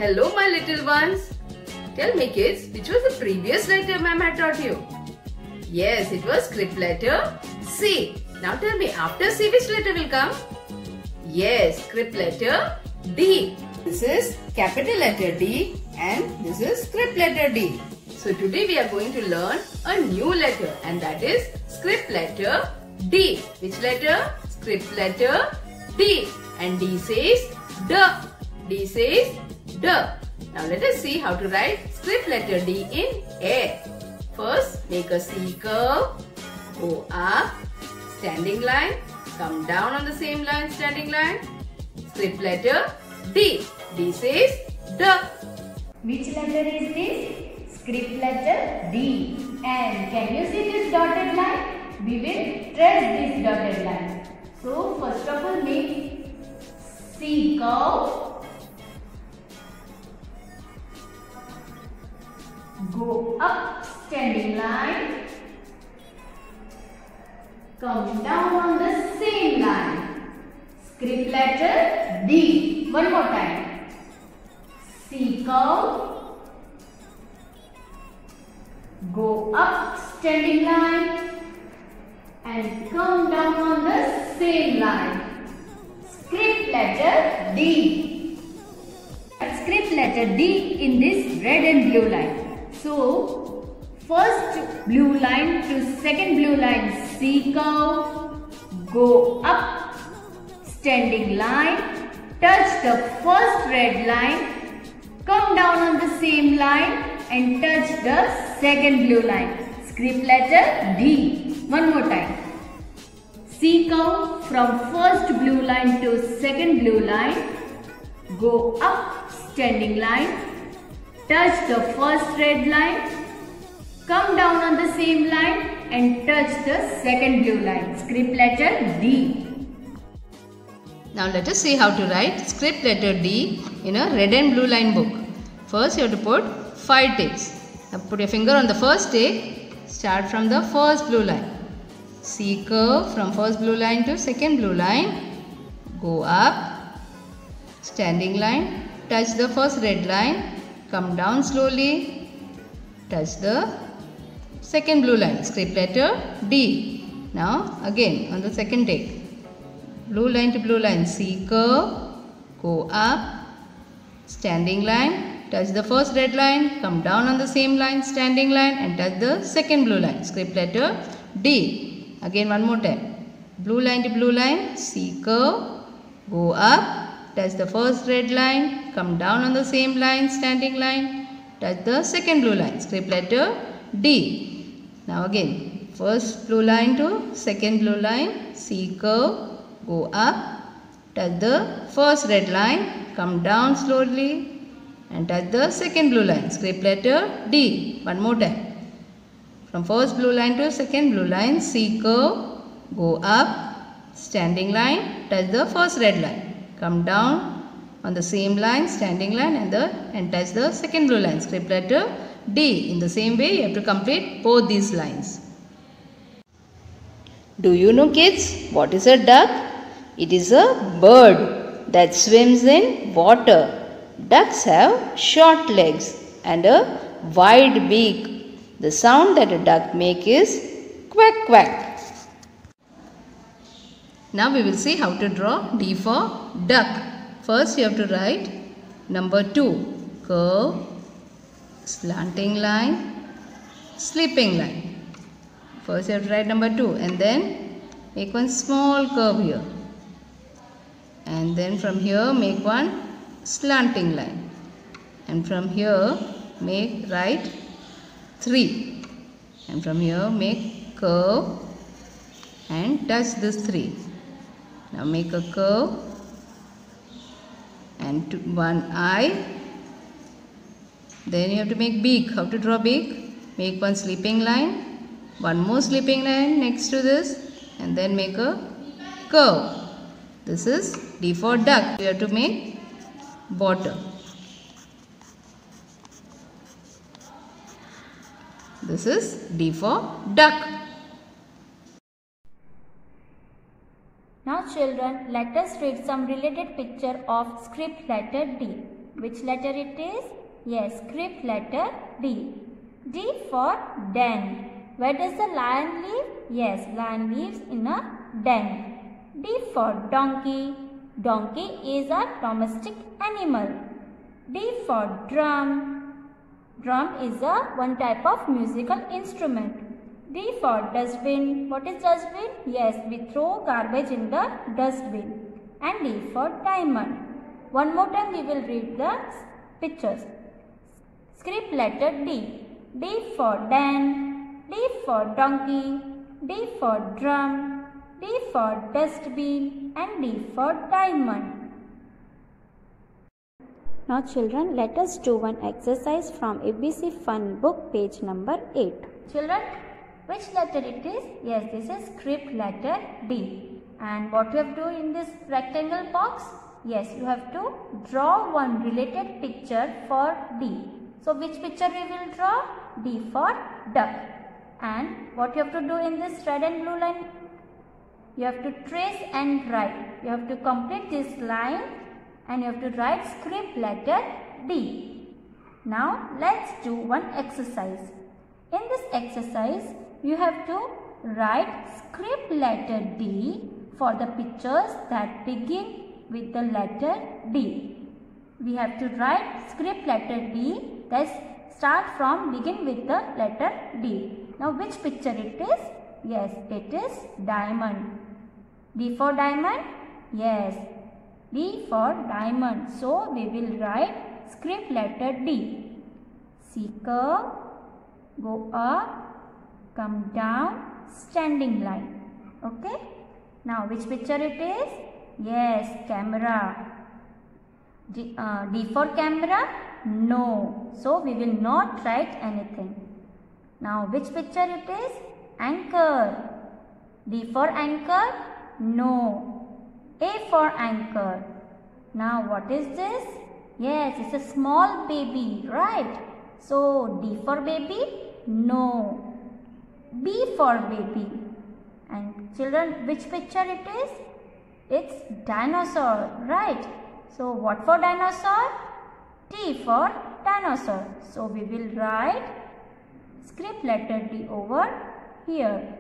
Hello my little ones. Tell me kids, which was the previous letter ma'am had taught you? Yes, it was script letter C. Now tell me, after C which letter will come? Yes, script letter D. This is capital letter D and this is script letter D. So today we are going to learn a new letter and that is script letter D. Which letter? Script letter D. And D says D. D says D. Now let us see how to write script letter D in air. First, make a C curve, go up, standing line, come down on the same line, standing line. Script letter D. D says D. Which letter is this? Script letter D. And can you see this dotted line? We will trace this dotted line. So first of all make C curve. Go up standing line. Come down on the same line. Script letter D. One more time. C curve. Go up standing line and come down on the same line. Script letter D. Script letter D in this red and blue line. So, first blue line to second blue line C curve, go up, standing line, touch the first red line, come down on the same line and touch the second blue line. Script letter D. One more time. C curve from first blue line to second blue line, go up, standing line, touch the first red line, come down on the same line and touch the second blue line. Script letter D. Now let us see how to write script letter D in a red and blue line book. First you have to put 5 ticks. Now put your finger on the first tick. Start from the first blue line. C curve from first blue line to second blue line. Go up. Standing line. Touch the first red line. Come down slowly, touch the second blue line, script letter D. Now again on the second take, blue line to blue line, C curve, go up, standing line, touch the first red line, come down on the same line, standing line and touch the second blue line, script letter D. Again one more time, blue line to blue line, C curve, go up, touch the first red line, come down on the same line, standing line, touch the second blue line, script letter D. Now again, first blue line to second blue line, C curve, go up, touch the first red line, come down slowly and touch the second blue line, script letter D. One more time. From first blue line to second blue line, C curve, go up, standing line, touch the first red line. Come down on the same line, standing line and touch the second blue line, script letter D. In the same way, you have to complete both these lines. Do you know kids, what is a duck? It is a bird that swims in water. Ducks have short legs and a wide beak. The sound that a duck makes is quack quack. Now we will see how to draw D for duck. First you have to write number 2, curve, slanting line, slipping line. First you have to write number 2 and then make one small curve here. And then from here make one slanting line. And from here write 3. And from here make curve and touch this 3. Now make a curve and one eye. Then you have to make beak. How to draw beak? Make one slipping line, one more slipping line next to this and then make a curve. This is D for duck. You have to make bottom. This is D for duck. Now children, let us read some related picture of script letter D. Which letter it is? Yes, script letter D. D for den. Where does the lion live? Yes, lion lives in a den. D for donkey. Donkey is a domestic animal. D for drum. Drum is one type of musical instrument. D for dustbin. What is dustbin? Yes, we throw garbage in the dustbin. And D for diamond. One more time we will read the pictures. Script letter D. D for den. D for donkey. D for drum. D for dustbin. And D for diamond. Now children, let us do one exercise from ABC Fun book, page number 8. Children, which letter it is? Yes, this is script letter D. And what you have to do in this rectangle box? Yes, you have to draw one related picture for D. So which picture we will draw? D for duck. And what you have to do in this red and blue line? You have to trace and write. You have to complete this line and you have to write script letter D. Now let's do one exercise. In this exercise, you have to write script letter D for the pictures that begin with the letter D. We have to write script letter D that start from begin with the letter D. Now which picture it is? Yes, it is diamond. D for diamond? Yes, D for diamond. So we will write script letter D. See curve, go up, come down, standing line. Okay. Now which picture it is? Yes, camera. D for camera? No. So we will not write anything. Now which picture it is? Anchor. D for anchor? No. A for anchor. Now what is this? Yes, it's a small baby, right? So D for baby? No. B for baby. And children, which picture it is? It's dinosaur, right? So what for dinosaur? T for dinosaur. So we will write script letter D over here.